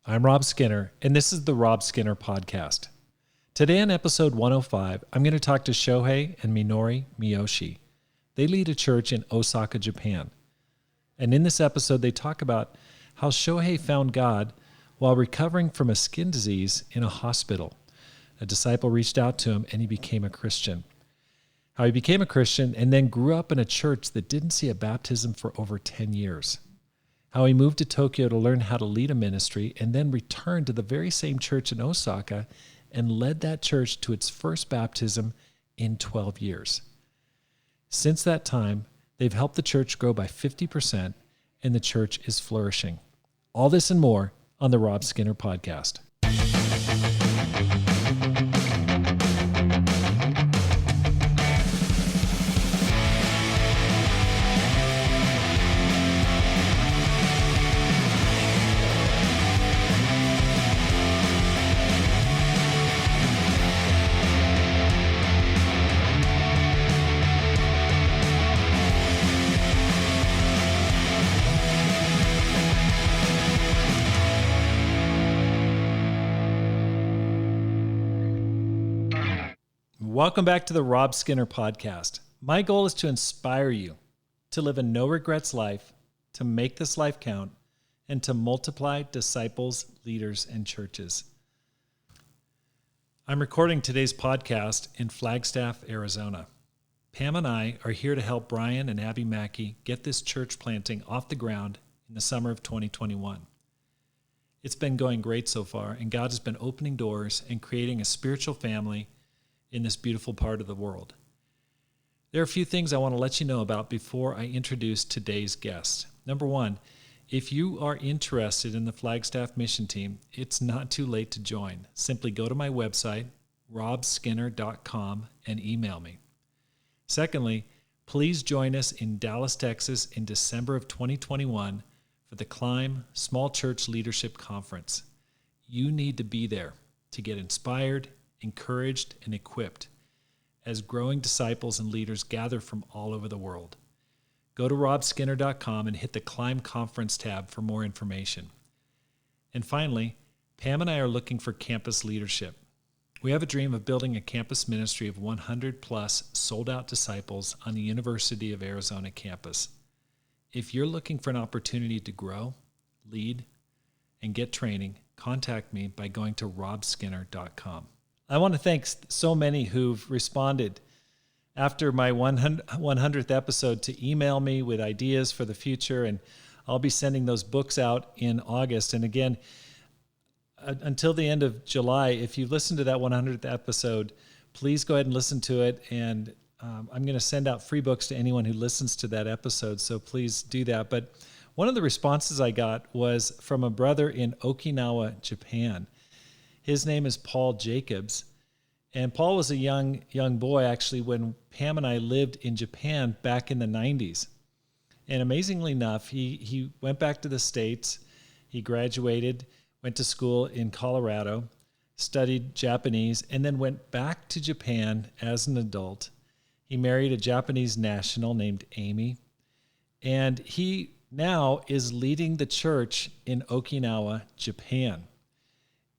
I'm Rob Skinner, and this is the Rob Skinner Podcast. Today on episode 105, I'm going to talk to Shohei and Minori Miyoshi. They lead a church in Osaka, Japan. And in this episode, they talk about how Shohei found God while recovering from a skin disease in a hospital. A disciple reached out to him, and he became a Christian. How he became a Christian and then grew up in a church that didn't see a baptism for over 10 years. How he moved to Tokyo to learn how to lead a ministry and then returned to the very same church in Osaka and led that church to its first baptism in 12 years. Since that time, they've helped the church grow by 50%, and the church is flourishing. All this and more on the Rob Skinner Podcast. Welcome back to the Rob Skinner Podcast. My goal is to inspire you to live a no-regrets life, to make this life count, and to multiply disciples, leaders, and churches. I'm recording today's podcast in Flagstaff, Arizona. Pam and I are here to help Brian and Abby Mackey get this church planting off the ground in the summer of 2021. It's been going great so far, and God has been opening doors and creating a spiritual family in this beautiful part of the world. There are a few things I want to let you know about before I introduce today's guest. Number one, if you are interested in the Flagstaff mission team, it's not too late to join. Simply go to my website, robskinner.com, and email me. Secondly, please join us in Dallas, Texas in December of 2021 for the Climb Small Church Leadership Conference. You need to be there to get inspired, encouraged, and equipped as growing disciples and leaders gather from all over the world. Go to robskinner.com and hit the Climb Conference tab for more information. And finally, Pam and I are looking for campus leadership. We have a dream of building a campus ministry of 100 plus sold-out disciples on the University of Arizona campus. If you're looking for an opportunity to grow, lead, and get training, contact me by going to robskinner.com. I want to thank so many who've responded after my 100th episode to email me with ideas for the future, and I'll be sending those books out in August. And again, until the end of July, if you've listened to that 100th episode, please go ahead and listen to it, and I'm going to send out free books to anyone who listens to that episode, so please do that. But one of the responses I got was from a brother in Okinawa, Japan. His name is Paul Jacobs, and Paul was a young boy actually when Pam and I lived in Japan back in the 90s. And amazingly enough, he went back to the States, he graduated, went to school in Colorado, studied Japanese, and then went back to Japan as an adult. He married a Japanese national named Amy, and he now is leading the church in Okinawa, Japan.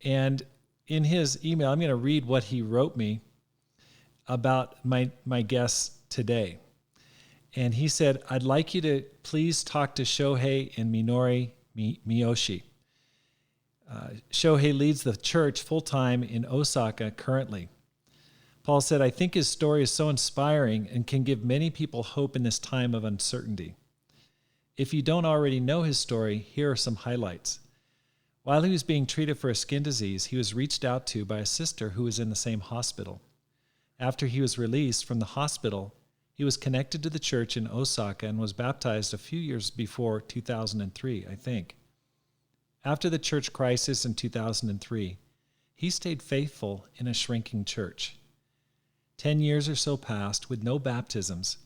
And in his email, I'm going to read what he wrote me about my guests today. And he said, I'd like you to please talk to Shohei and Minori Miyoshi. Shohei leads the church full-time in Osaka currently. Paul said, I think his story is so inspiring and can give many people hope in this time of uncertainty. If you don't already know his story, here are some highlights. While he was being treated for a skin disease, he was reached out to by a sister who was in the same hospital. After he was released from the hospital, he was connected to the church in Osaka and was baptized a few years before 2003, I think. After the church crisis in 2003, he stayed faithful in a shrinking church. 10 years or so passed with no baptisms,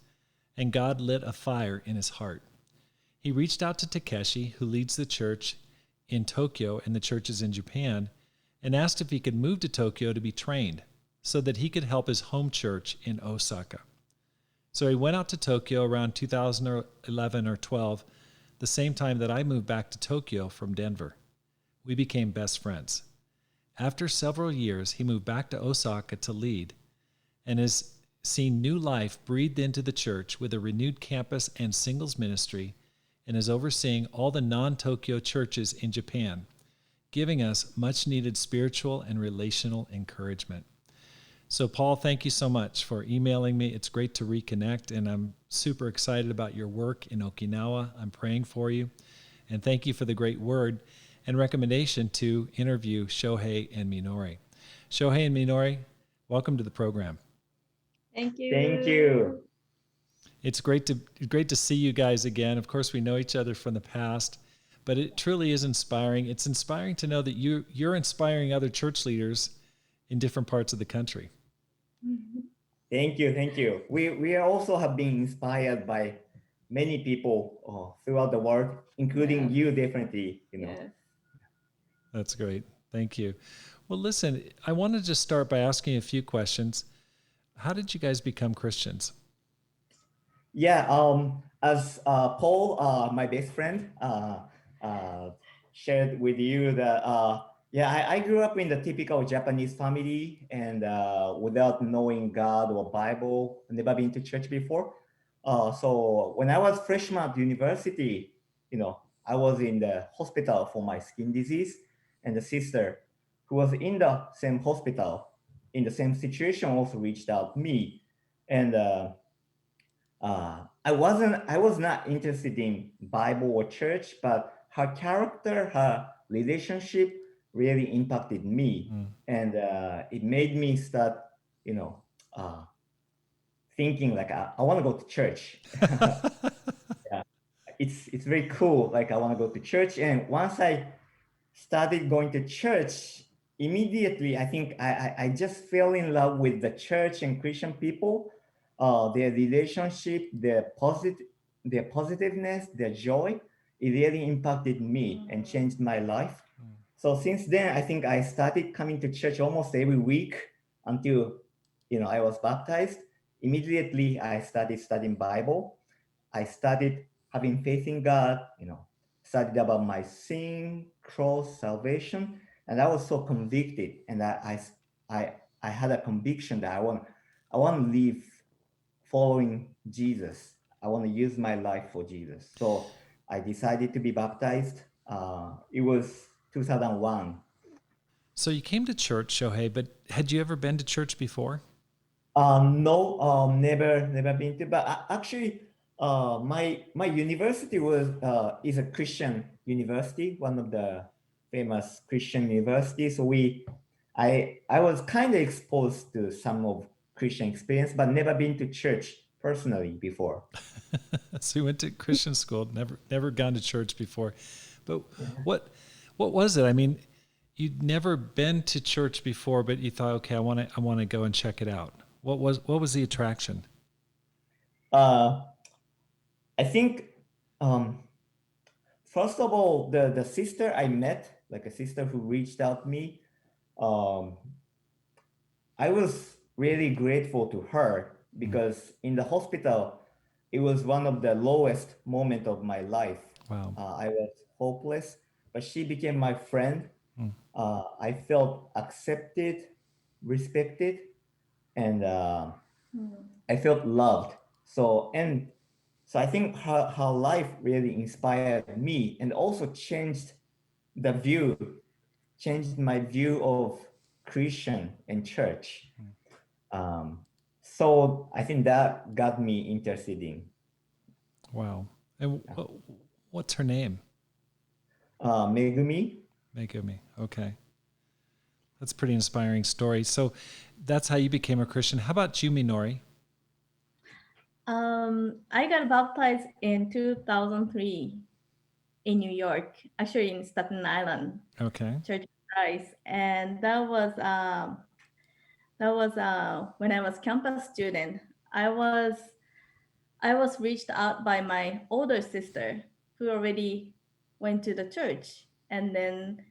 and God lit a fire in his heart. He reached out to Takeshi, who leads the church in Tokyo and the churches in Japan, and asked if he could move to Tokyo to be trained so that he could help his home church in Osaka. So he went out to Tokyo around 2011 or 12, the same time that I moved back to Tokyo from Denver. We became best friends. After several years, he moved back to Osaka to lead and has seen new life breathed into the church with a renewed campus and singles ministry, and is overseeing all the non-Tokyo churches in Japan, giving us much needed spiritual and relational encouragement. So, Paul, thank you so much for emailing me. It's great to reconnect, and I'm super excited about your work in Okinawa. I'm praying for you, and thank you for the great word and recommendation to interview Shohei and Minori. Shohei and Minori, welcome to the program. Thank you. Thank you. It's great to see you guys again. Of course, we know each other from the past, but it truly is inspiring. It's inspiring to know that you're inspiring other church leaders in different parts of the country. Thank you. We also have been inspired by many people throughout the world, including you, definitely. Yes. That's great. Thank you. Well, listen, I want to just start by asking a few questions. How did you guys become Christians? Yeah, as Paul, my best friend, shared with you that I grew up in the typical Japanese family, and without knowing God or Bible, never been to church before. So when I was freshman at university, I was in the hospital for my skin disease, and the sister who was in the same hospital in the same situation also reached out to me, and I was not interested in Bible or church, but her character, her relationship really impacted me, and it made me start, uh, thinking like I want to go to church. Yeah, it's very cool. Like I want to go to church, and once I started going to church, immediately I think I just fell in love with the church and Christian people, their relationship, their positiveness, their joy. It really impacted me and changed my life. So since then, I think I started coming to church almost every week until I was baptized. Immediately, I started studying Bible. I started having faith in God. Studied about my sin, cross, salvation, and I was so convicted, and I had a conviction that I want to live following Jesus. I want to use my life for Jesus. So I decided to be baptized. It was 2001. So you came to church, Shohei, but had you ever been to church before? No, never been to. But actually, my university is a Christian university, one of the famous Christian universities. So I was kind of exposed to some of Christian experience, but never been to church personally before. So you went to Christian school, never gone to church before. But what was it? I mean, you'd never been to church before, but you thought, okay, I want to go and check it out. What was the attraction? I think first of all, the sister I met, like a sister who reached out to me, I was really grateful to her because in the hospital, it was one of the lowest moment of my life. Wow. I was hopeless, but she became my friend. I felt accepted, respected, and I felt loved. So I think her life really inspired me and also changed my view of Christian and church. So I think that got me interested in. Wow. And what's her name? Megumi. Megumi. Okay. That's a pretty inspiring story. So that's how you became a Christian. How about you, Minori? I got baptized in 2003 in New York, actually in Staten Island. Okay. Church of Christ, and that was when I was campus student. I was reached out by my older sister who already went to the church, and then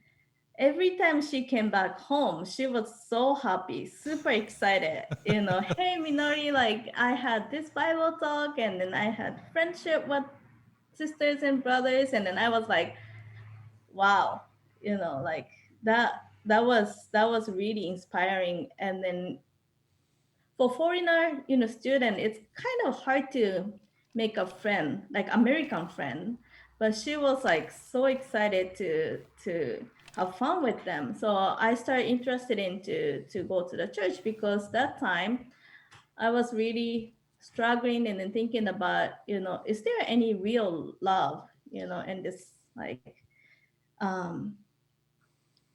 every time she came back home, she was so happy, super excited. Hey Minori, like I had this Bible talk, and then I had friendship with sisters and brothers, and then I was like, wow, like that was really inspiring. And then for foreigner, student, it's kind of hard to make a friend, like American friend. But she was like so excited to have fun with them. So I started interested in to go to the church, because that time I was really struggling and then thinking about, is there any real love, in this, like,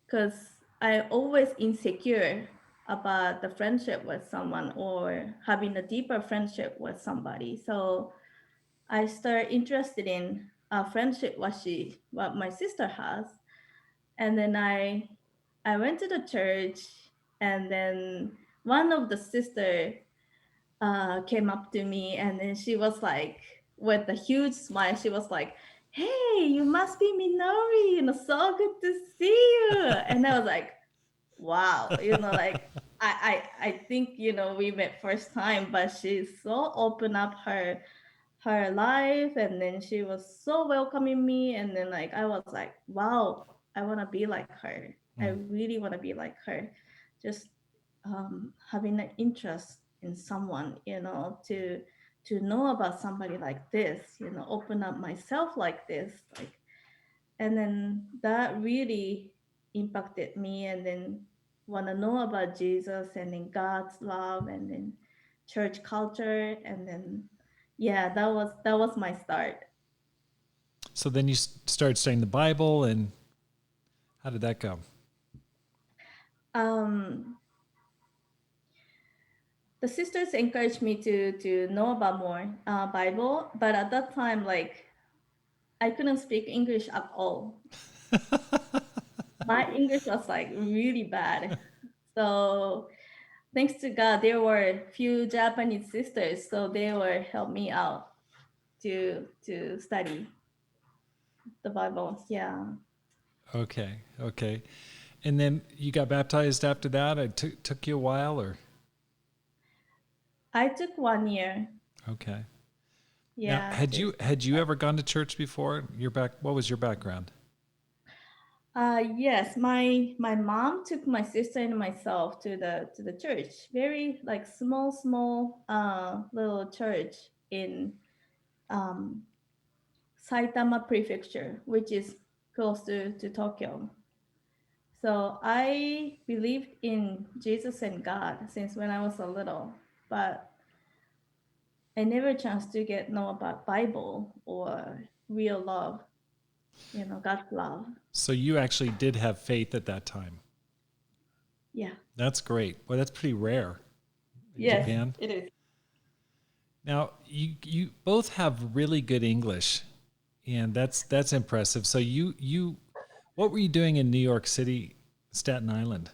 because I always insecure about the friendship with someone or having a deeper friendship with somebody. So I started interested in a friendship what my sister has, and then I went to the church, and then one of the sister came up to me, and then she was like, with a huge smile, she was like, "Hey, you must be Minori, so good to see you." And I was like, wow, like I think, we met first time, but she's so open up her life, and then she was so welcoming me, and then like I was like, wow, I want to be like her. I really want to be like her. Just having an interest in someone, to know about somebody like this, open up myself like this, like, and then that really impacted me, and then want to know about Jesus, and then God's love, and then church culture, and then yeah, that was my start. So then you started studying the Bible, and how did that go? The sisters encouraged me to know about more Bible, but at that time, like, I couldn't speak English at all. My English was like really bad. So thanks to God, there were few Japanese sisters, so they were help me out to study the Bible. Yeah. Okay. And then you got baptized after that? It took you a while, or? I took 1 year. Okay. Yeah. Now, had you ever gone to church before? What was your background? Yes, my mom took my sister and myself to the church. Very like small little church in um, Saitama Prefecture, which is close to Tokyo. So I believed in Jesus and God since when I was a little, but I never chance to get know about Bible or real love, God's love. So you actually did have faith at that time. Yeah. That's great. Well, that's pretty rare in Yes, Japan. it is. Now, you both have really good English, and that's impressive. So what were you doing in New York City, Staten Island?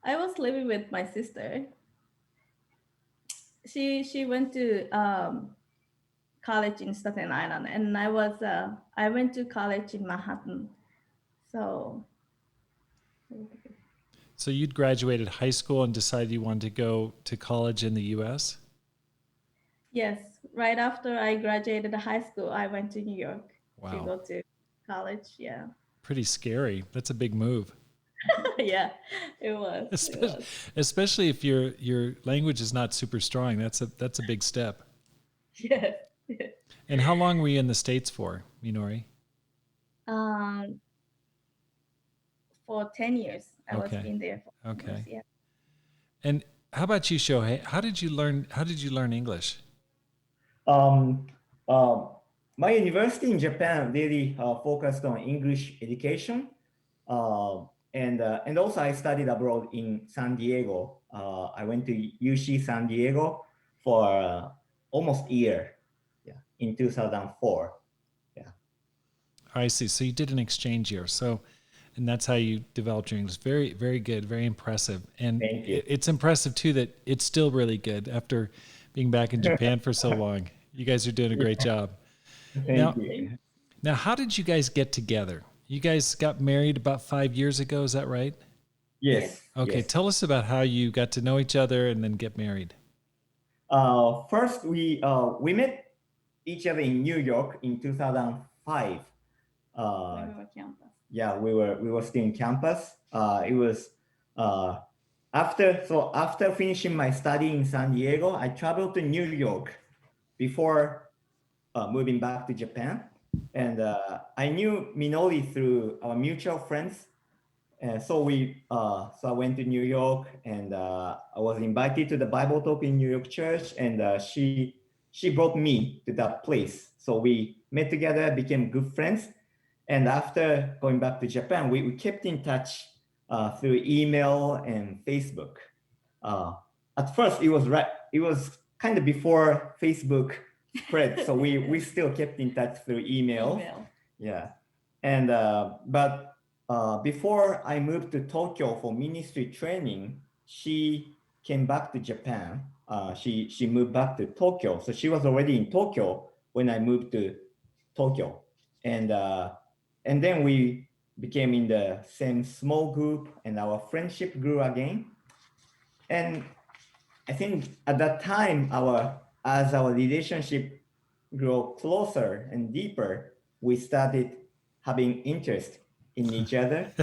I was living with my sister. She went to college in Staten Island, and I went to college in Manhattan. So You'd graduated high school and decided you wanted to go to college in the U.S.? yes, right after I graduated high school, I went to New York to Wow. go to college. Yeah. Pretty scary. That's a big move. Yeah, it was. Especially if your language is not super strong. That's a big step. Yes. And how long were you in the States for, Minori? For 10 years. I was Okay. in there for 10 Okay. years, yeah. And how about you, Shohei? How did you learn English? Um, my university in Japan really focused on English education, and also I studied abroad in San Diego. I went to UC San Diego for almost a year, in 2004. I see. So you did an exchange year. And that's how you developed your English. Very, very good. Very impressive. And Thank you. it's impressive too that it's still really good after being back in Japan for so long. You guys are doing a great job. Thank you. Now, how did you guys get together? You guys got married about 5 years ago. Is that right? Yes. Okay. Yes. Tell us about how you got to know each other and then get married. First, we met each other in New York in 2005. Uh, When we were campus. yeah, we were still in campus. It was uh, after finishing my study in San Diego, I traveled to New York before moving back to Japan, and I knew Minori through our mutual friends. And so I went to New York, and I was invited to the Bible Talk in New York Church, and she brought me to that place. So we met together, became good friends, and after going back to Japan, we kept in touch through email and Facebook. At first, it was kind of before Facebook spread, so we still kept in touch through email. Yeah, and but before I moved to Tokyo for ministry training, she came back to Japan. She moved back to Tokyo, so she was already in Tokyo when I moved to Tokyo, and then we became in the same small group, and our friendship grew again. And I think at that time, as our relationship grew closer and deeper, we started having interest in each other.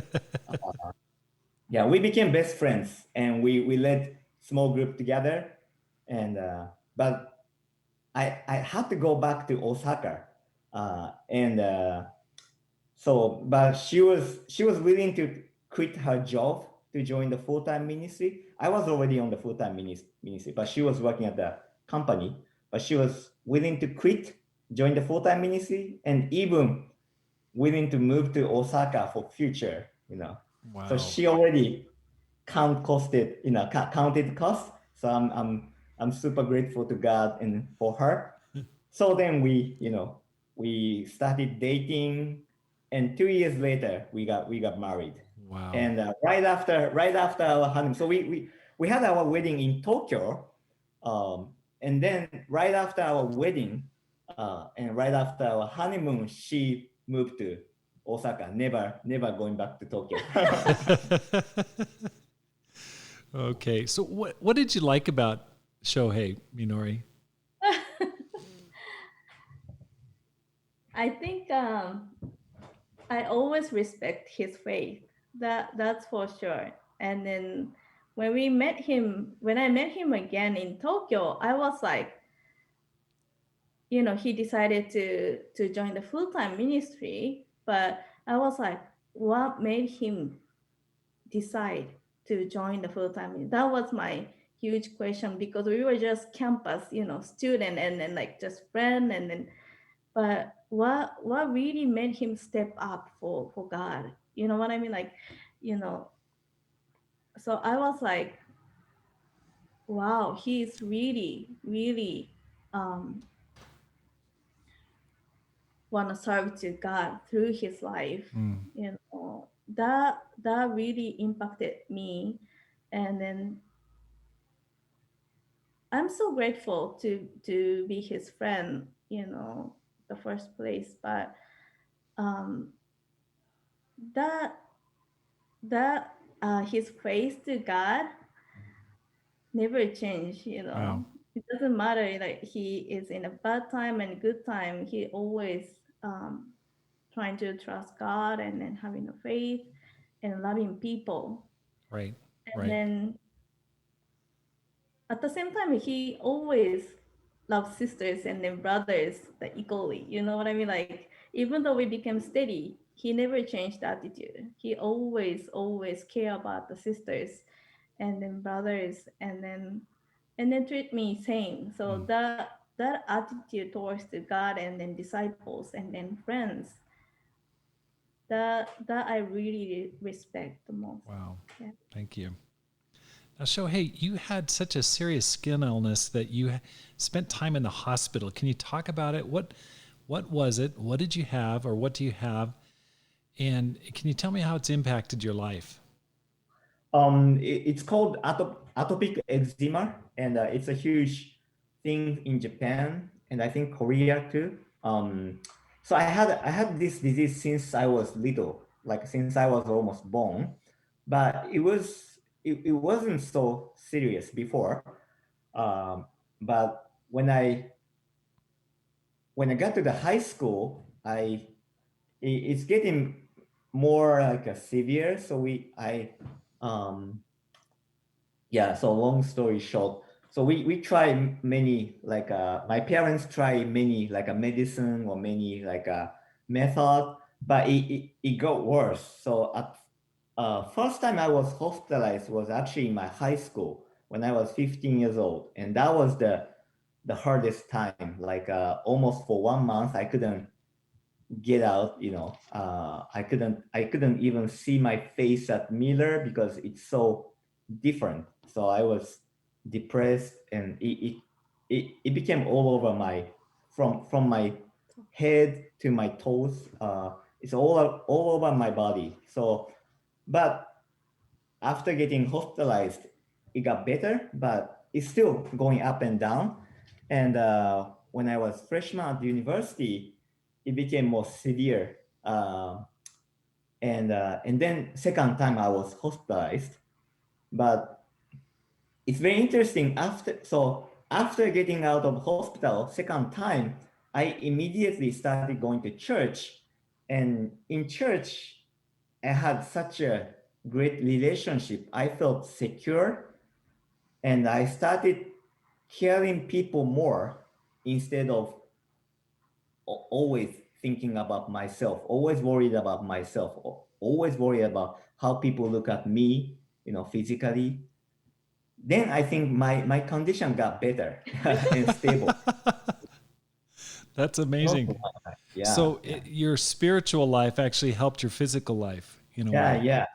Yeah, we became best friends, and we led small group together. And but I had to go back to Osaka, and but she was willing to quit her job to join the full-time ministry. I was already on the full-time ministry, but she was working at the company. But she was willing to quit, join the full-time ministry, and even willing to move to Osaka for future. Wow. So she already counted costs. So I'm super grateful to God and for her. So then we started dating, and 2 years later we got married. Wow. And right after our honeymoon, so we had our wedding in Tokyo, and then right after our wedding, and right after our honeymoon, she moved to Osaka, never going back to Tokyo. Okay, so what did you like about Shohei, Minori? I think I always respect his faith. That's for sure. And then when I met him again in Tokyo, I was like, he decided to join the full-time ministry, but I was like, what made him decide to join the full-time ministry? That was my huge question, because we were just campus, student, and then like just friend, and then but what really made him step up for God? You know what I mean? Like, so I was like, wow, he's really, really want to serve to God through his life. That really impacted me. And then I'm so grateful to be his friend, the first place. But that his praise to God never changed. Wow. It doesn't matter, like he is in a bad time and good time, he always trying to trust God, and then having a faith and loving people. Right. And then at the same time, he always loved sisters and then brothers like equally. You know what I mean? Like, even though we became steady, he never changed the attitude. He always care about the sisters and then brothers, and then treat me same. So that attitude towards the God, and then disciples, and then friends, that I really respect the most. Wow. Yeah. Thank you. Now, Shohei, you had such a serious skin illness that you spent time in the hospital. Can you talk about it? What was it? What did you have, or what do you have? And can you tell me how it's impacted your life? It's called atopic eczema, and it's a huge thing in Japan, and I think Korea too. So I had this disease since I was little, like since I was almost born, but it wasn't so serious before. but when I got to the high school, it's getting more like a severe. So yeah. So long story short, so we try many like my parents try many like a medicine or many like a method, but it got worse. So at first time I was hospitalized was actually in my high school when I was 15 years old, and that was the hardest time. Like almost for 1 month, I couldn't get out. I couldn't even see my face at mirror because it's so different. So I was depressed, and it became all over my from my head to my toes. It's all over my body. So, but after getting hospitalized, it got better, but it's still going up and down. And when I was freshman at the university, it became more severe. And then second time I was hospitalized. But it's very interesting. After getting out of hospital second time, I immediately started going to church. And in church, I had such a great relationship. I felt secure, and I started caring people more instead of always thinking about myself, always worried about myself, always worried about how people look at me, physically. Then I think my condition got better and stable. That's amazing. Yeah. So your spiritual life actually helped your physical life in a way. Yeah.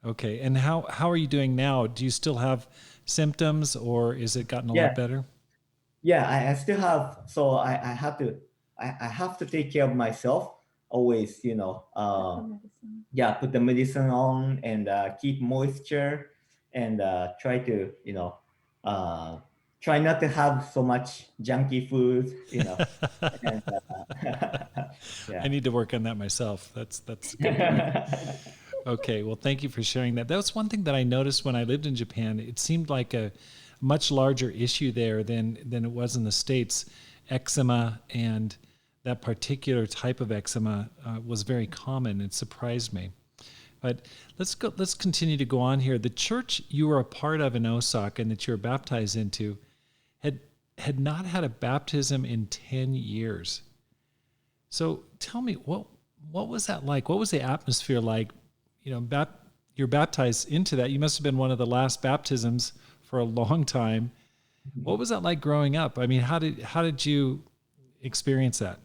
Okay. And how are you doing now? Do you still have symptoms, or is it gotten a lot better? Yeah, I still have. So I have to take care of myself always. Put the medicine on and keep moisture, and try to try not to have so much junky food. And, I need to work on that myself. That's a good point. Okay, well, thank you for sharing that. That was one thing that I noticed when I lived in Japan. It seemed like a much larger issue there than it was in the States. Eczema, and that particular type of eczema was very common. It surprised me. But let's continue to go on here. The church you were a part of in Osaka and that you were baptized into had not had a baptism in 10 years. So tell me, what was that like? What was the atmosphere like? You're baptized into that. You must have been one of the last baptisms for a long time. What was that like growing up? I mean, how did you experience that?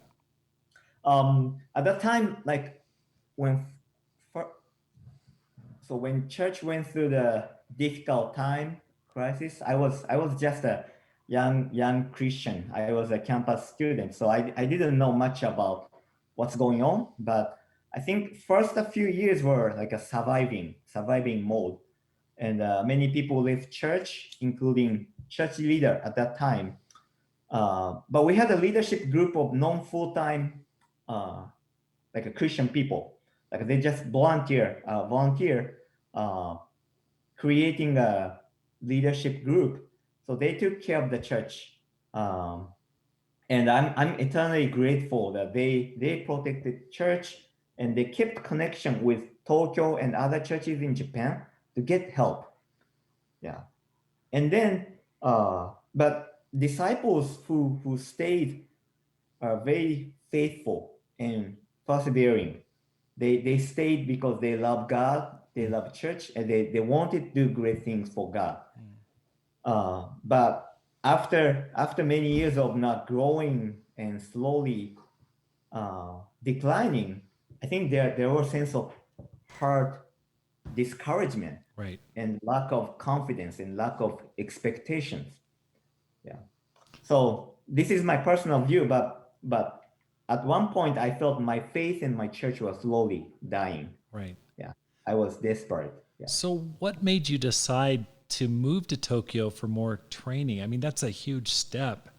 At that time, like when church went through the difficult time crisis, I was just a young Christian. I was a campus student, so I didn't know much about what's going on. But I think first a few years were like a surviving mode, and many people left church, including church leader at that time. But we had a leadership group of non-full-time, like a Christian people, like they just volunteer, creating a leadership group. So they took care of the church, and I'm eternally grateful that they protected church, and they kept connection with Tokyo and other churches in Japan to get help. Yeah, and then but disciples who stayed are very faithful and persevering. They stayed because they love God, they love church, and they wanted to do great things for God. But after many years of not growing and slowly declining, I think there was a sense of hurt, discouragement, right, and lack of confidence and lack of expectations. Yeah. So this is my personal view, but at one point I felt my faith in my church was slowly dying. right. Yeah, I was desperate. Yeah. So what made you decide to move to Tokyo for more training? I mean, that's a huge step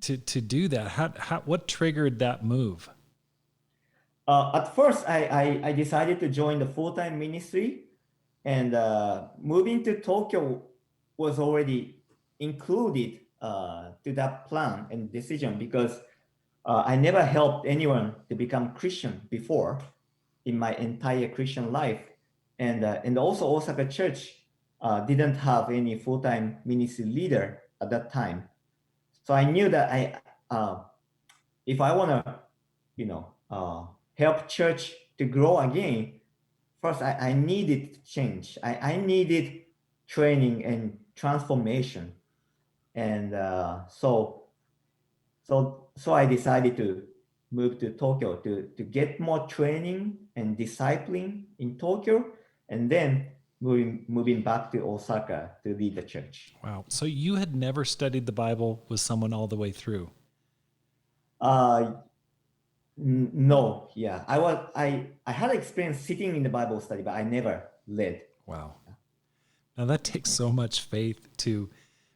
to do that. What triggered that move? At first, I decided to join the full-time ministry, and moving to Tokyo was already included to that plan and decision because I never helped anyone to become Christian before in my entire Christian life. And also Osaka Church didn't have any full-time ministry leader at that time. So I knew that if I want to, help church to grow again, first I needed change. I needed training and transformation. And so I decided to move to Tokyo to get more training and discipling in Tokyo, and then moving back to Osaka to lead the church. Wow. So you had never studied the Bible with someone all the way through? No, yeah. I had experience sitting in the Bible study, but I never led. Wow. Now that takes so much faith to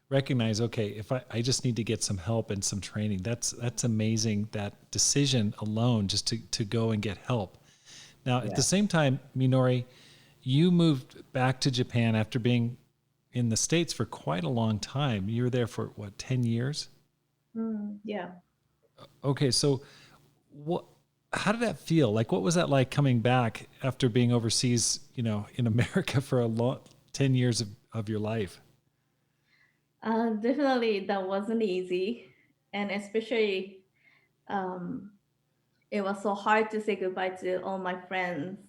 recognize, okay, if I just need to get some help and some training. That's amazing, that decision alone just to go and get help. Now, at the same time, Minori, you moved back to Japan after being in the States for quite a long time. You were there for, what, 10 years? Yeah. Okay, so how did that feel? Like, what was that like coming back after being overseas, in America for 10 years of your life? Definitely, that wasn't easy. And especially, it was so hard to say goodbye to all my friends.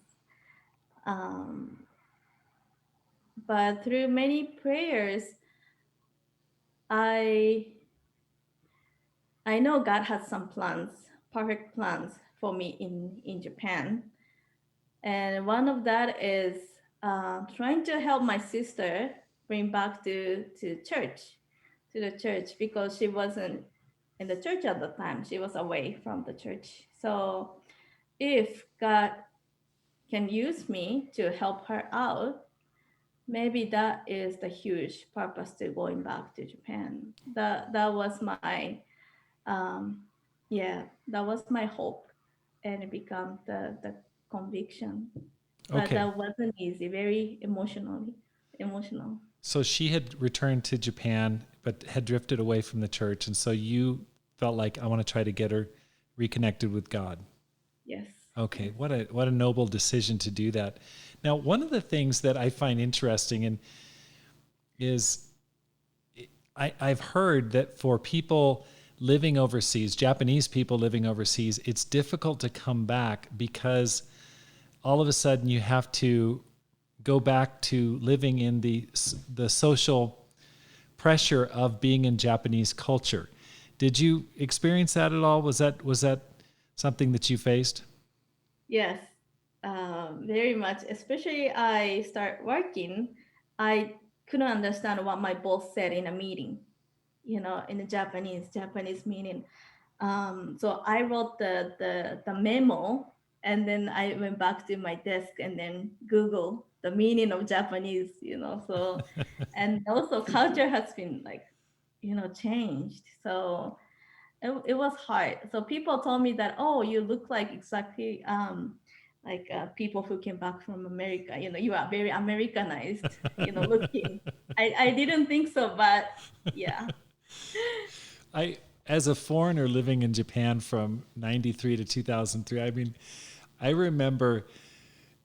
But through many prayers, I know God has some plans, perfect plans for me in Japan. And one of that is trying to help my sister bring back to the church, because she wasn't in the church at the time. She was away from the church. So if God can use me to help her out, maybe that is the huge purpose to going back to Japan. That was my that was my hope, and it became the conviction. But Okay. that wasn't easy, very emotional. So she had returned to Japan, but had drifted away from the church. And so you felt like, I want to try to get her reconnected with God. Yes. Okay. What a noble decision to do that. Now, one of the things that I find interesting is I've heard that for people living overseas, Japanese people living overseas, it's difficult to come back because all of a sudden you have to go back to living in the social pressure of being in Japanese culture. Did you experience that at all? Was that something that you faced? Yes, very much. Especially I start working, I couldn't understand what my boss said in a meeting, in the Japanese meeting. So I wrote the memo, and then I went back to my desk and then Google the meaning of Japanese, So, and also culture has been changed. So it was hard. So people told me that, oh, you look like exactly like people who came back from America. You are very Americanized, looking. I didn't think so, but yeah. As a foreigner living in Japan from 93 to 2003, I mean, I remember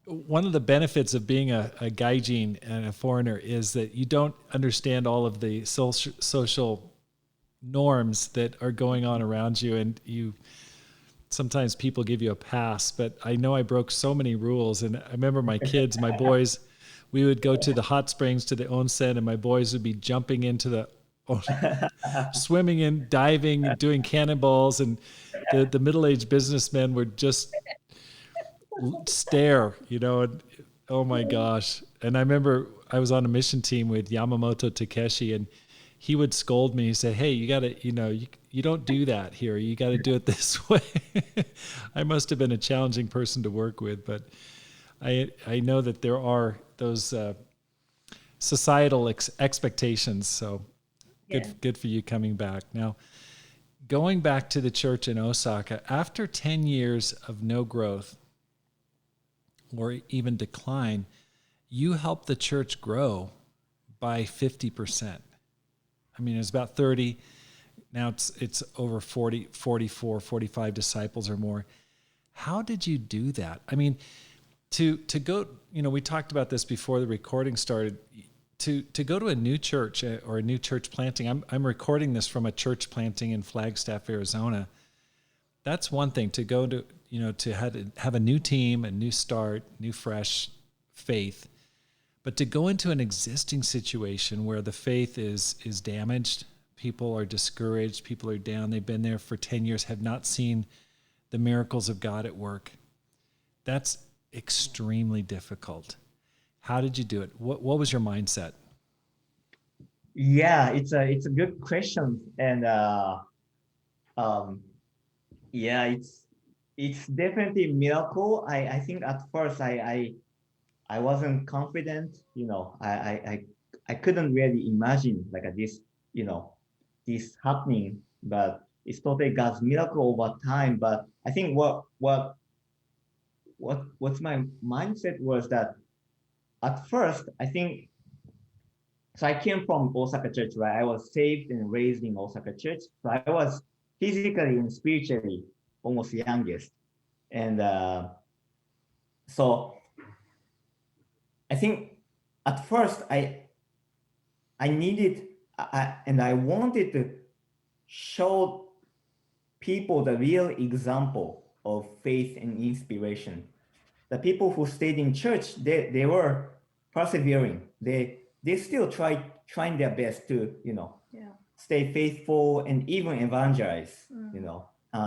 one of the benefits of being a gaijin and a foreigner is that you don't understand all of the social norms that are going on around you, and sometimes people give you a pass, but I know I broke so many rules. And I remember my kids, my boys, we would go to the hot springs, to the onsen, and my boys would be jumping into the swimming in, diving, doing cannonballs, and the middle-aged businessmen would just stare, and oh my gosh. And I remember I was on a mission team with Yamamoto Takeshi, and he would scold me. He said, hey, you got to, you don't do that here. You got to do it this way. I must have been a challenging person to work with, but I know that there are those societal expectations. So good for you coming back. Now, going back to the church in Osaka, after 10 years of no growth or even decline, you helped the church grow by 50%. I mean, it's about 30. Now it's over 40, 44, 45 disciples or more. How did you do that? I mean, to go, we talked about this before the recording started, to go to a new church or a new church planting. I'm recording this from a church planting in Flagstaff, Arizona. That's one thing, to go to, to have a new team, a new start, new fresh faith. But to go into an existing situation where the faith is damaged, people are discouraged, people are down, they've been there for 10 years, have not seen the miracles of God at work. That's extremely difficult. How did you do it? What was your mindset? Yeah, it's a good question, and yeah, it's definitely a miracle. I think at first I wasn't confident. I couldn't really imagine like this this happening, but it's totally God's miracle over time. But I think what's my mindset was that at first I think, so I came from Osaka Church, right? I was saved and raised in Osaka Church. So I was physically and spiritually almost youngest. And so I think at first I needed, and I wanted to show people the real example of faith and inspiration. The people who stayed in church, they were persevering. They still trying their best to stay faithful and even evangelize.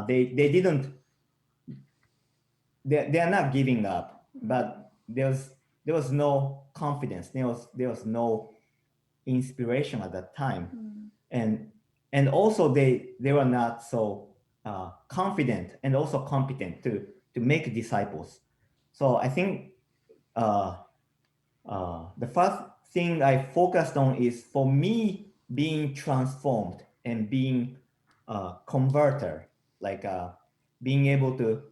They didn't. They are not giving up, but there was no confidence. There was no inspiration at that time, and also they were not so confident and also competent to make disciples. So I think the first thing I focused on is for me being transformed and being a converter, like being able to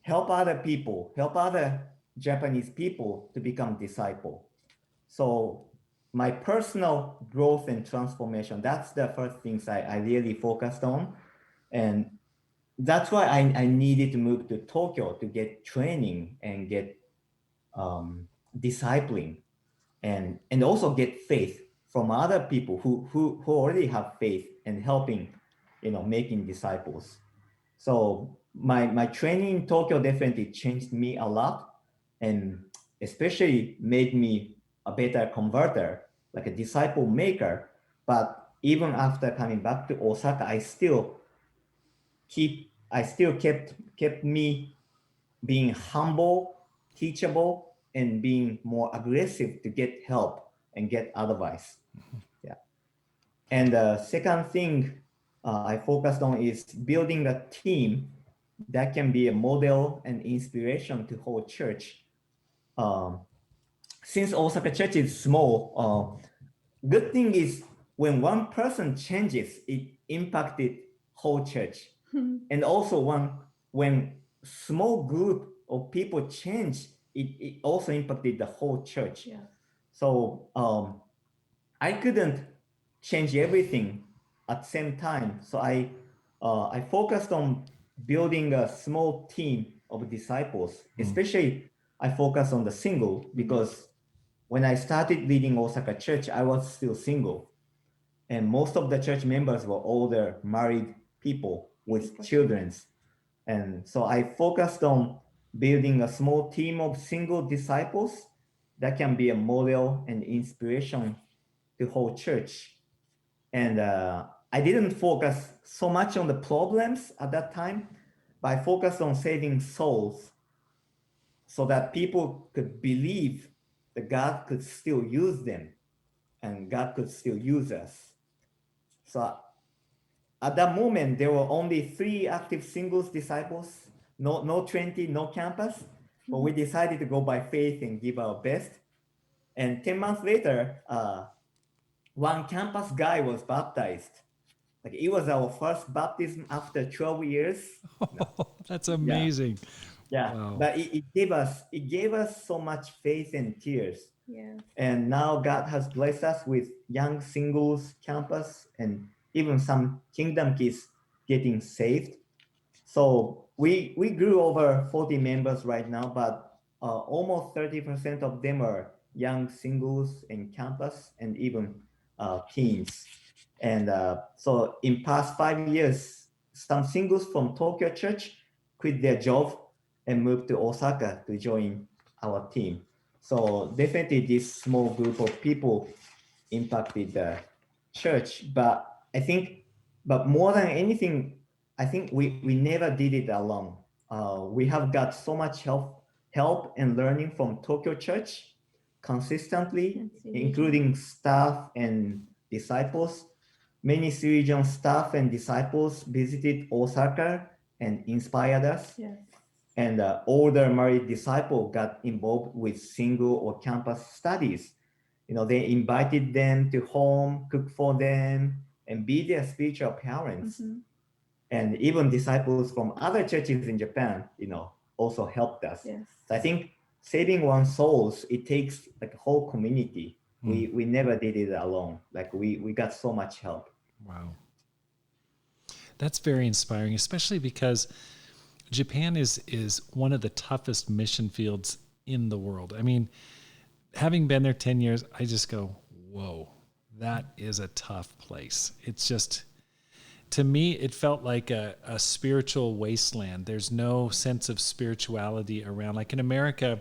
help other people, help other Japanese people to become disciple. So my personal growth and transformation, that's the first things I really focused on. And that's why I needed to move to Tokyo to get training and get discipling and also get faith from other people who already have faith and helping, making disciples. So my training in Tokyo definitely changed me a lot, and especially made me a better converter, like a disciple maker. But even after coming back to Osaka, I still kept me being humble, teachable, and being more aggressive to get help and get advice. Yeah. And the second thing I focused on is building a team that can be a model and inspiration to whole church. Since Osaka Church is small, good thing is when one person changes, it impacted whole church. And also when small group of people change, it also impacted the whole church. Yeah. So I couldn't change everything at the same time. So I focused on building a small team of disciples. Especially I focused on the single, because when I started leading Osaka Church, I was still single. And most of the church members were older married people with children. And so I focused on building a small team of single disciples that can be a model and inspiration to whole church. And I didn't focus so much on the problems at that time, but I focused on saving souls so that people could believe that God could still use them and God could still use us. So at that moment, there were only 3 active singles disciples, no 20, no campus, but we decided to go by faith and give our best. And 10 months later, one campus guy was baptized. Like it was our first baptism after 12 years. That's amazing. Yeah, Wow. but it gave us so much faith and tears. Yes. And now God has blessed us with young singles campus and even some kingdom kids getting saved. So we grew over 40 members right now, but almost 30% of them are young singles in campus and even teens. And so in past 5 years, some singles from Tokyo Church quit their job and moved to Osaka to join our team. So definitely this small group of people impacted the church. But I think, but more than anything, I think we never did it alone. We have got so much help and learning from Tokyo Church consistently, including staff and disciples. Many Syrian staff and disciples visited Osaka and inspired us. Yes. And older married disciple got involved with single or campus studies. You know, they invited them to home, cook for them, and be their spiritual parents. Mm-hmm. And even disciples from other churches in Japan, you know, also helped us. Yes. So I think saving one's souls, it takes like a whole community. We never did it alone. Like we got so much help. Wow. That's very inspiring, especially because Japan is one of the toughest mission fields in the world. I mean, having been there 10 years, I just go, whoa, that is a tough place. It's just, to me, it felt like a spiritual wasteland. There's no sense of spirituality around. Like in America,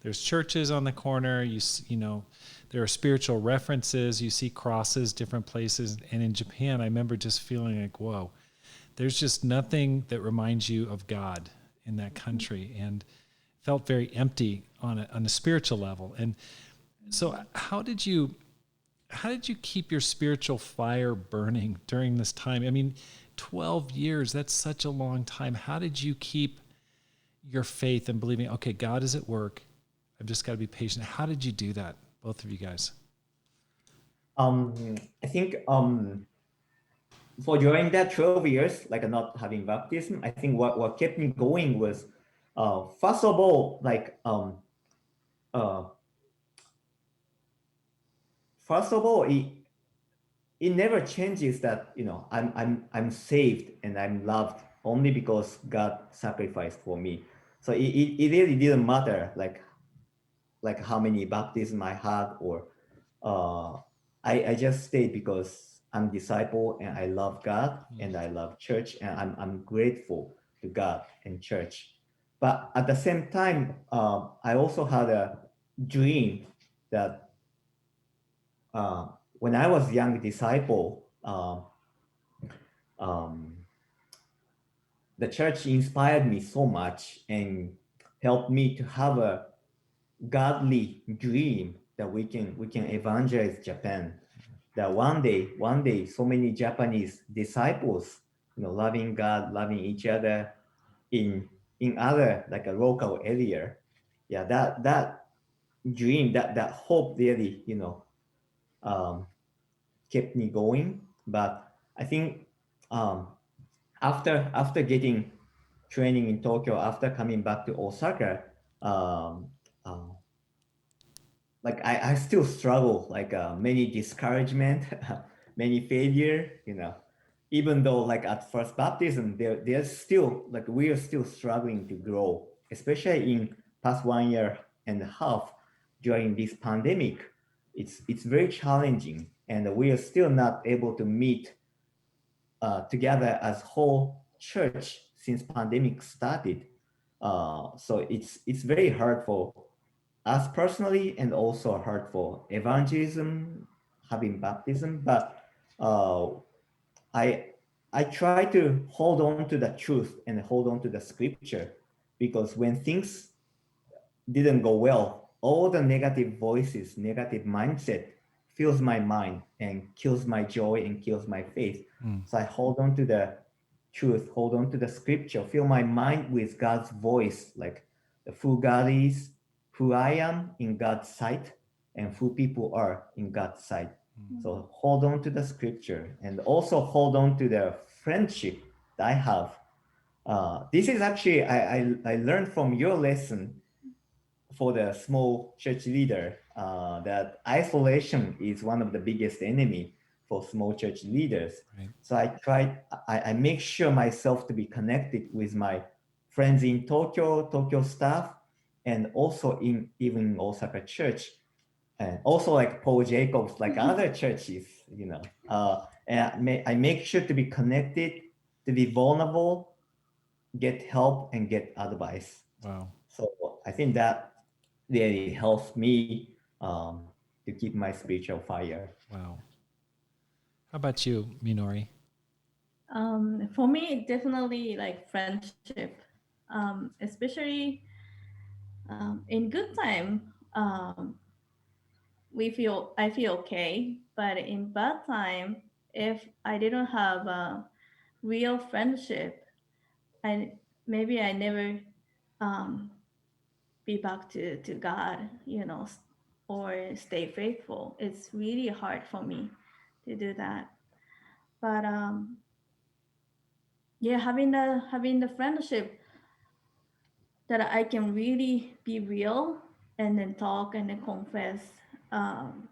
there's churches on the corner. You know, there are spiritual references. You see crosses, different places. And in Japan, I remember just feeling like, whoa, there's just nothing that reminds you of God in that country, and felt very empty on a spiritual level. And so how did you keep your spiritual fire burning during this time? I mean, 12 years, that's such a long time. How did you keep your faith and believing, okay, God is at work. I've just got to be patient. How did you do that, both of you guys? I think for during that 12 years, like not having baptism, I think what kept me going was, first of all, like first of all, it never changes that, you know, I'm saved and I'm loved only because God sacrificed for me. So it really didn't matter like how many baptism I had, or I just stayed because I'm disciple and I love God and I love church, and I'm grateful to God and church. But at the same time, I also had a dream that when I was young disciple, the church inspired me so much and helped me to have a godly dream that we can evangelize Japan. That one day, so many Japanese disciples, you know, loving God, loving each other in other like a local area. Yeah, that dream, that hope really, you know, kept me going. But I think after getting training in Tokyo, after coming back to Osaka, um, uh, like I still struggle, like many discouragement, many failure, you know, even though like at first baptism, there's still like we are still struggling to grow, especially in past 1 year and a half during this pandemic. It's very challenging, and we are still not able to meet together as whole church since pandemic started. So it's very hard for us personally, and also hard for evangelism, having baptism. But uh, I I try to hold on to the truth and hold on to the scripture, because when things didn't go well, all the negative voices, negative mindset fills my mind and kills my joy and kills my faith. So I hold on to the truth, hold on to the scripture, fill my mind with God's voice, like who God is, who I am in God's sight, and who people are in God's sight. So hold on to the scripture, and also hold on to the friendship that I have. This is actually I learned from your lesson for the small church leader. that isolation is one of the biggest enemy for small church leaders. Right. So I make sure myself to be connected with my friends in Tokyo staff, and also in even Osaka church, and also like Paul Jacobs, like other churches, and I make sure to be connected, to be vulnerable, get help, and get advice. Wow. So I think that really helps me to keep my spiritual fire. Wow. How about you, Minori? For me, definitely like friendship, especially in good time. I feel okay, but in bad time, if I didn't have a real friendship, I maybe I never um, be back to God, or stay faithful. It's really hard for me to do that. But yeah, having the friendship that I can really be real and then talk and then confess. Um,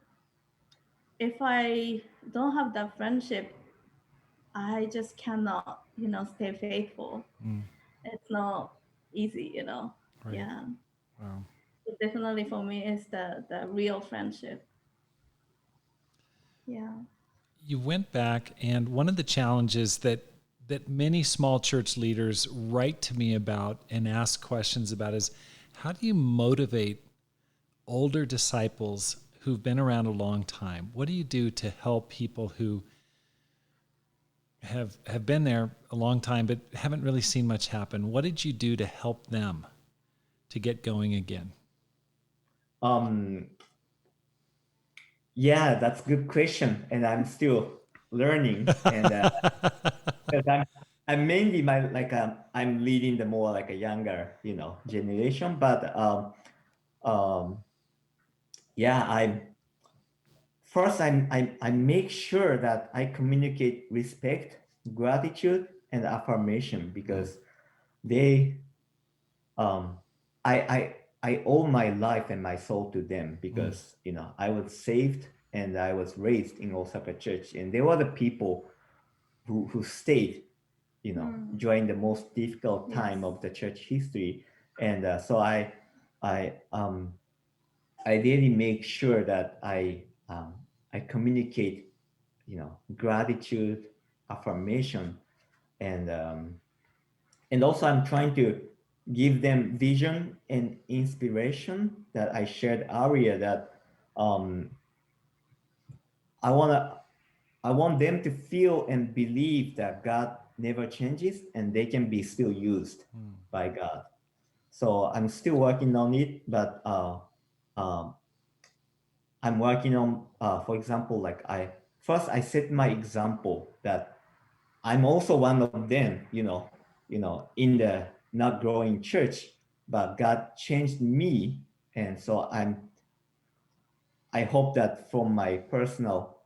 if I don't have that friendship, I just cannot, stay faithful. Mm, It's not easy. right. Yeah. Wow. So definitely for me is the real friendship. Yeah. You went back, and one of the challenges that many small church leaders write to me about and ask questions about is, how do you motivate older disciples who've been around a long time? What do you do to help people who have been there a long time but haven't really seen much happen? What did you do to help them to get going again? Yeah, that's a good question, and I'm still learning. And 'cause I'm mainly I'm leading the more like a younger generation, but um, yeah, I make sure that I communicate respect, gratitude, and affirmation, because they um I I I owe my life and my soul to them, because I was saved and I was raised in Osaka church, and they were the people who stayed during the most difficult Yes. time of the church history. And so I I really make sure that I communicate gratitude, affirmation, and also I'm trying to give them vision and inspiration that I shared earlier, that um, I want them to feel and believe that God never changes and they can be still used by God. So I'm still working on it, but um, I'm working on, for example, like I set my example that I'm also one of them, in the not growing church, but God changed me. And so I hope that from my personal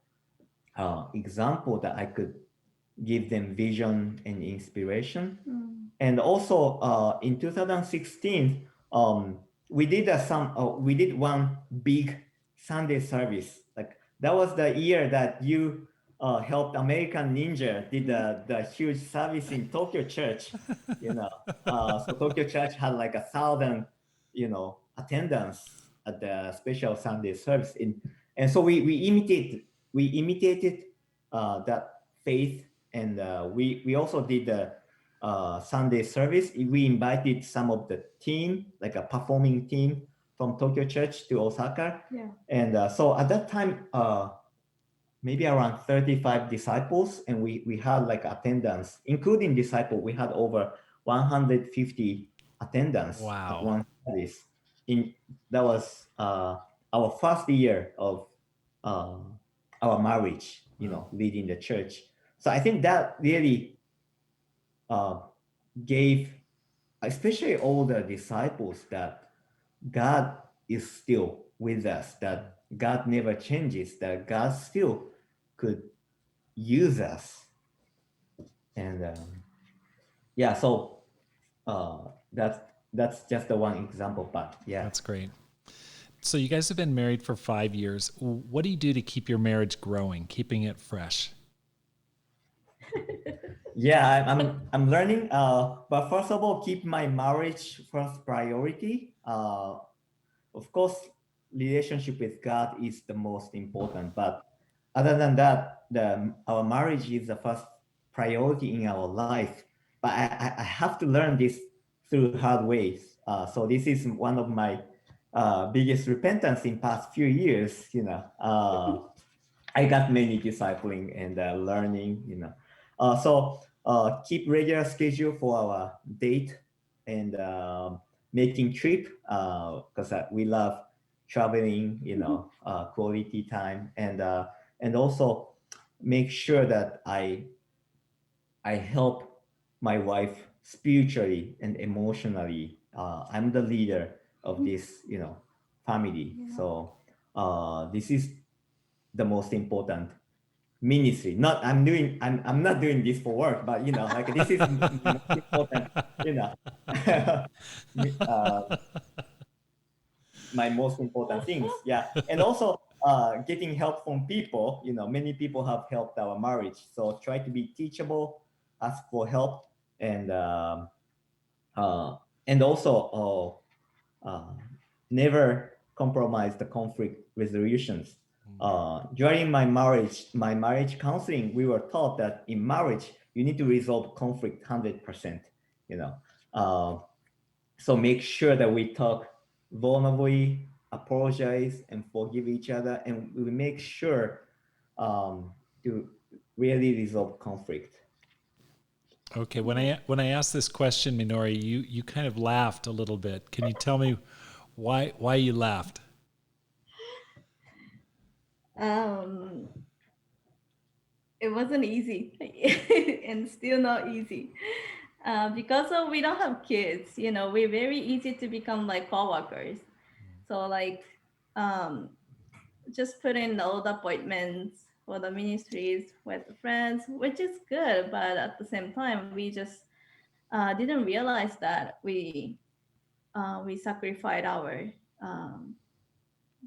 example that I could give them vision and inspiration. And also in 2016, we did one big Sunday service. Like that was the year that you helped American Ninja did the huge service in Tokyo Church. So Tokyo Church had like 1,000, attendance at the special Sunday service. And so we imitated that faith, and we also did the Sunday service. We invited some of the team, like a performing team from Tokyo Church to Osaka. Yeah. And so at that time, maybe around 35 disciples, and we had like attendance, including disciple, we had over 150 attendance at Wow. one service. That was our first year of our marriage, leading the church. So I think that really gave, especially all the disciples, that God is still with us, that God never changes, that God still could use us. And yeah, so that's just the one example, but yeah. That's great. So you guys have been married for 5 years. What do you do to keep your marriage growing, keeping it fresh? Yeah, I'm learning. But first of all, keep my marriage first priority. Of course, relationship with God is the most important. But other than that, our marriage is the first priority in our life. But I have to learn this through hard ways. So this is one of my biggest repentance in past few years. I got many discipling and learning. So keep regular schedule for our date and making trip because we love traveling. Quality time and also make sure that I help my wife spiritually and emotionally. I'm the leader of this, family. Yeah. So this is the most important ministry. I'm not doing this for work, but like this is the most important, you know, uh, my most important things. Yeah, and also getting help from people. Many people have helped our marriage, so try to be teachable, ask for help, and uh, and also never compromise the conflict resolutions. During my marriage counseling, we were taught that in marriage you need to resolve conflict 100%. You know, uh, so make sure that we talk vulnerably, apologize, and forgive each other, and we make sure to really resolve conflict. Okay, when I asked this question, Minori, you kind of laughed a little bit. Can you tell me why you laughed? Um, it wasn't easy and still not easy. Because we don't have kids, we're very easy to become like coworkers. So like just put in all the appointments for the ministries with friends, which is good, but at the same time, we just didn't realize that we sacrificed our um,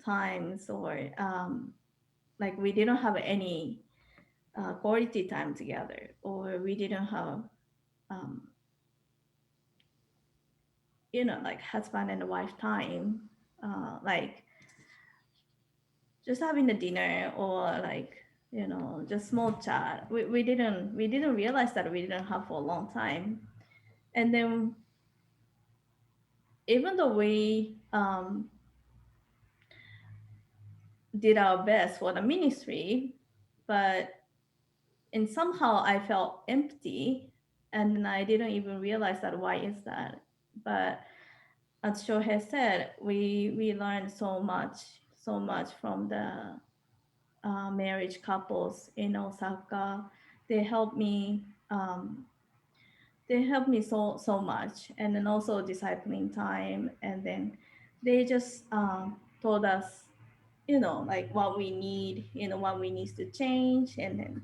times or like we didn't have any quality time together, or we didn't have um, like husband and wife time, like just having a dinner or like just small chat. We didn't realize that we didn't have for a long time. And then even though we did our best for the ministry, but and somehow I felt empty, and then I didn't even realize that why is that. But as Shohei said, we learned so much from the marriage couples in Osaka. They helped me. They helped me so much, and then also discipling time, and then they just told us, like what we need, what we need to change, and then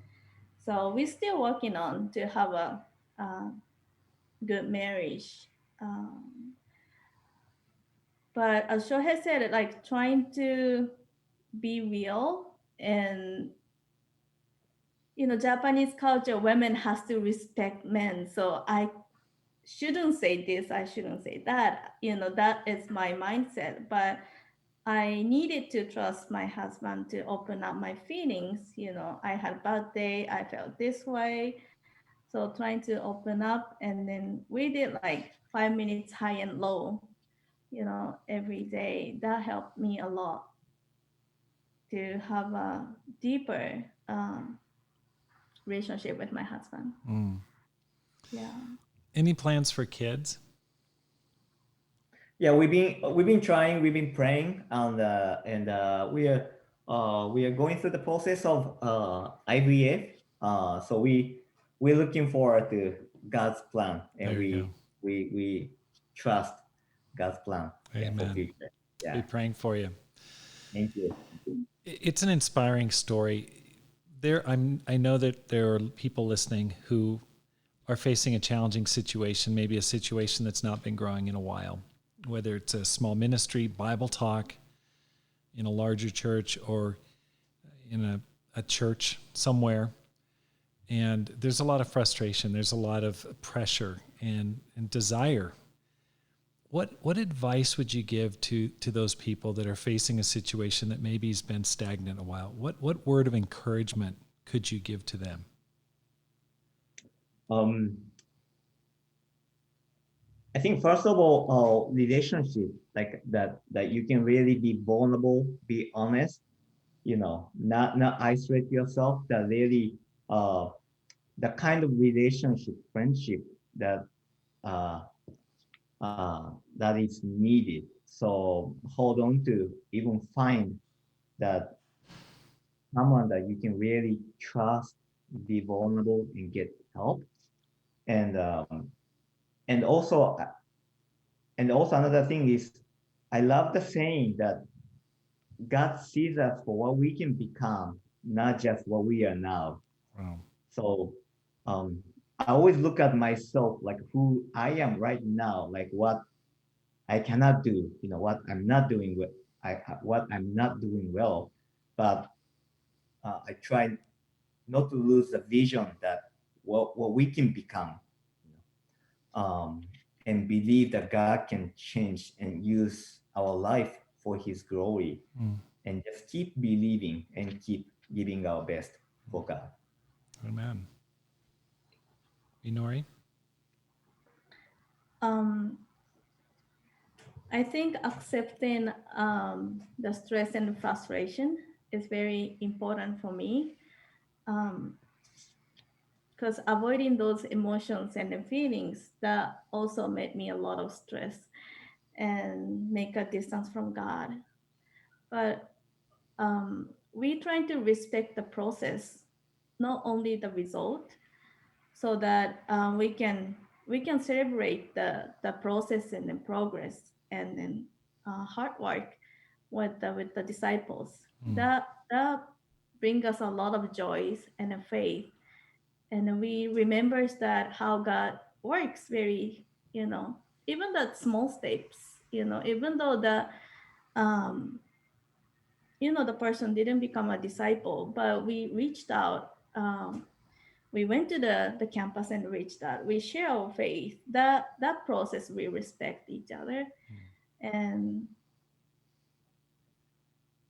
so we're still working on to have a good marriage. Um, but as Shohei said, like trying to be real and Japanese culture, women has to respect men. So I shouldn't say this, I shouldn't say that. That is my mindset. But I needed to trust my husband to open up my feelings. I had bad day, I felt this way. So trying to open up, and then we did like 5 minutes high and low, every day. That helped me a lot to have a deeper relationship with my husband. Yeah. Any plans for kids? Yeah, we've been trying, we've been praying, and we are going through the process of IVF. So we're looking forward to God's plan, and There you go. we trust God's plan. Yeah, for Amen. future. Be Yeah, praying for you. thank you. It's an inspiring story. I know that there are people listening who are facing a challenging situation, maybe a situation that's not been growing in a while, whether it's a small ministry, Bible talk, in a larger church or in a church somewhere. And there's a lot of frustration. There's a lot of pressure and desire. What advice would you give to those people that are facing a situation that maybe has been stagnant a while? What word of encouragement could you give to them? I think first of all, relationship like that you can really be vulnerable, be honest, not isolate yourself. That really the kind of relationship, friendship that that is needed. So hold on to, even find that someone that you can really trust, be vulnerable, and get help. And and also another thing is, I love the saying that God sees us for what we can become, not just what we are now. Wow. So I always look at myself like who I am right now, like what I cannot do, what I'm not doing well, what I'm not doing well, but I try not to lose the vision that what we can become, and believe that God can change and use our life for His glory, and just keep believing and keep giving our best for God. Amen. Inori? I think accepting the stress and frustration is very important for me, because avoiding those emotions and the feelings that also made me a lot of stress and make a distance from God. But we try to respect the process, not only the result, so that we can celebrate the process and the progress and then hard work with the disciples. That bring us a lot of joys and a faith, and we remembers that how God works very, even that small steps, even though um, the person didn't become a disciple, but we reached out. We went to the campus and reached out. We share our faith. That process, we respect each other, and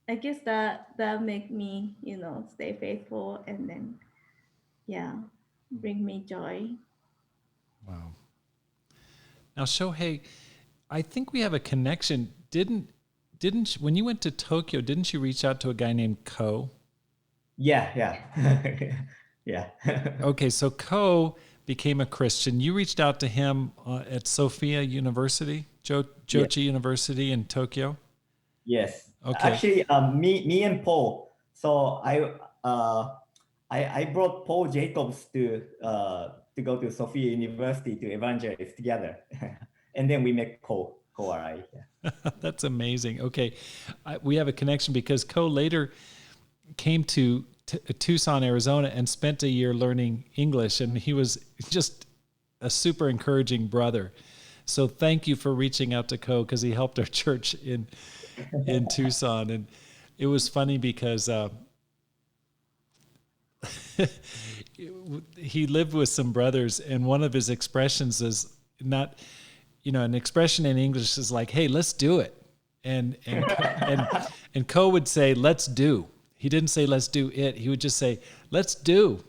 I guess that make me stay faithful, and then bring me joy. Wow. Now, Shohei, I think we have a connection. Didn't when you went to Tokyo, didn't you reach out to a guy named Ko? Yeah. Yeah. Okay, so Ko became a Christian. You reached out to him at Sophia University, Jochi University in Tokyo? Yes. Okay. Actually, me and Paul. So I brought Paul Jacobs to go to Sophia University to evangelize together, and then we met Ko Arai. Yeah. That's amazing. Okay, we have a connection because Ko later came to Tucson, Arizona, and spent a year learning English, and he was just a super encouraging brother. So thank you for reaching out to Ko, because he helped our church in Tucson. And it was funny because he lived with some brothers, and one of his expressions is not, an expression in English is like, "Hey, let's do it," and Ko would say, "Let's do." He didn't say, "Let's do it." He would just say, "Let's do."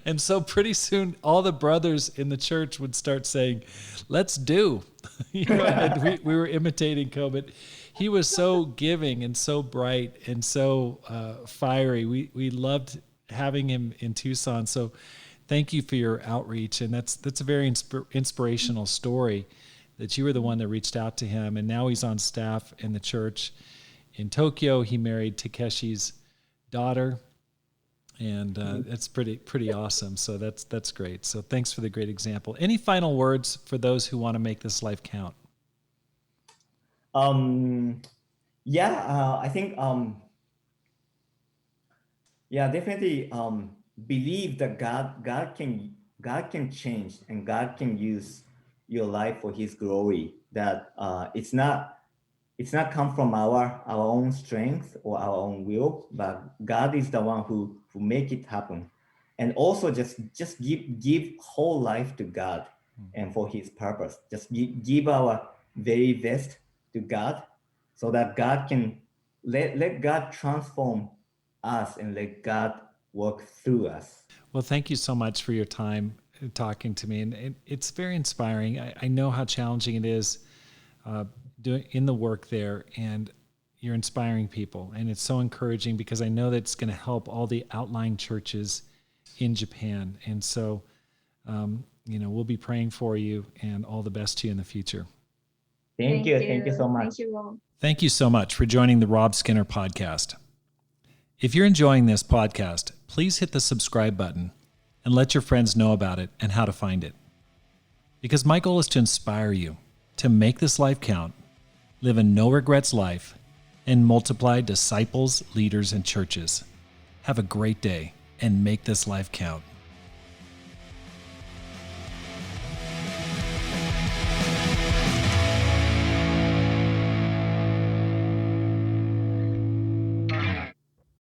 And so pretty soon all the brothers in the church would start saying, "Let's do." And we were imitating Ko, but he was so giving and so bright and so fiery. We loved having him in Tucson. So thank you for your outreach. And that's a very inspirational story, that you were the one that reached out to him. And now he's on staff in the church in Tokyo. He married Takeshi's daughter, and it's pretty awesome. So that's great. So thanks for the great example. Any final words for those who want to make this life count? I think definitely believe that God can change, and God can use your life for His glory. That it's not it's not come from our own strength or our own will, but God is the one who make it happen. And also just give whole life to God and for his purpose. Just give our very best to God so that God can let God transform us and let God work through us. Well, thank you so much for your time talking to me. And it's very inspiring. I know how challenging it is doing in the work there, and you're inspiring people. And it's so encouraging because I know that it's going to help all the outlying churches in Japan. And so, we'll be praying for you, and all the best to you in the future. Thank you. Thank you so much. Thank you, Rob. Thank you so much for joining the Rob Skinner podcast. If you're enjoying this podcast, please hit the subscribe button and let your friends know about it and how to find it. Because my goal is to inspire you to make this life count, live a no regrets life, and multiply disciples, leaders, and churches. Have a great day and make this life count.